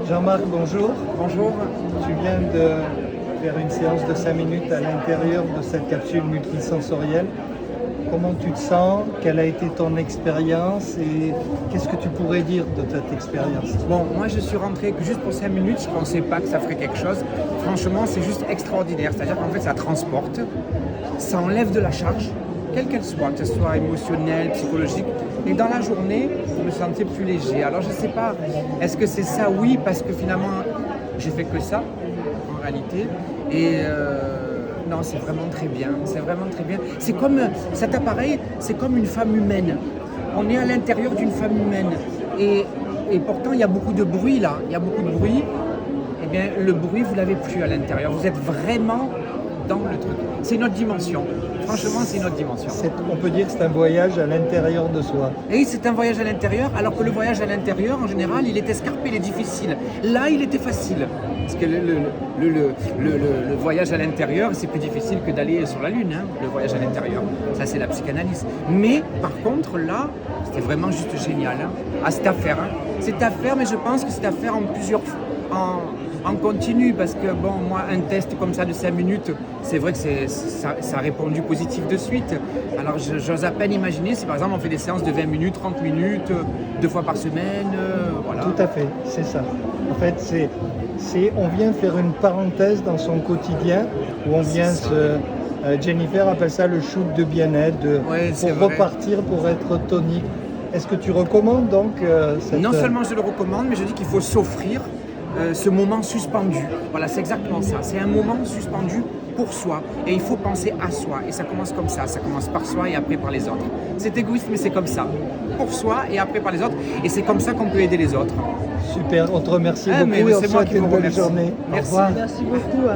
Jean-Marc, bonjour. Bonjour. Tu viens de faire une séance de 5 minutes à l'intérieur de cette capsule multisensorielle. Comment tu te sens? Quelle a été ton expérience et qu'est-ce que tu pourrais dire de cette expérience? Bon, moi je suis rentré juste pour 5 minutes, je ne pensais pas que ça ferait quelque chose. Franchement, c'est juste extraordinaire. C'est-à-dire qu'en fait, ça transporte, ça enlève de la charge, quelle qu'elle soit, que ce soit émotionnelle, psychologique. Et dans la journée, je me sentais plus léger. Alors je ne sais pas, est-ce que c'est ça? Oui, parce que finalement, j'ai fait que ça, en réalité. Et non, c'est vraiment très bien. C'est vraiment très bien. C'est comme cet appareil, c'est comme une femme humaine. On est à l'intérieur d'une femme humaine. Et pourtant, il y a beaucoup de bruit là. Il y a beaucoup de bruit. Eh bien, le bruit, vous l'avez plus à l'intérieur. Vous êtes vraiment dans le truc. C'est une autre dimension. Franchement, c'est une autre dimension. On peut dire que c'est un voyage à l'intérieur de soi. Et c'est un voyage à l'intérieur, alors que le voyage à l'intérieur, en général, il est escarpé, il est difficile. Là, il était facile. Parce que le voyage à l'intérieur, c'est plus difficile que d'aller sur la Lune, hein, le voyage à l'intérieur. Ça, c'est la psychanalyse. Mais, par contre, là, c'était vraiment juste génial. Hein. Ah, c'est à faire. Hein. C'est à faire, mais je pense que c'est à faire en continu, parce que bon, moi, un test comme ça de 5 minutes, c'est vrai que ça a répondu positif de suite. Alors, j'ose à peine imaginer si par exemple on fait des séances de 20 minutes, 30 minutes, 2 fois par semaine, voilà. Tout à fait, c'est ça. En fait, on vient faire une parenthèse dans son quotidien, où on vient Jennifer appelle ça le shoot de bien-être, pour repartir, pour être tonique. Est-ce que tu recommandes donc Non seulement je le recommande, mais je dis qu'il faut s'offrir ce moment suspendu. Voilà, c'est exactement ça. C'est un moment suspendu pour soi. Et il faut penser à soi. Et ça commence comme ça. Ça commence par soi et après par les autres. C'est égoïste, mais c'est comme ça. Pour soi et après par les autres. Et c'est comme ça qu'on peut aider les autres. Super, on te remercie beaucoup et on te souhaite une bonne journée. Merci. Au revoir. Merci beaucoup.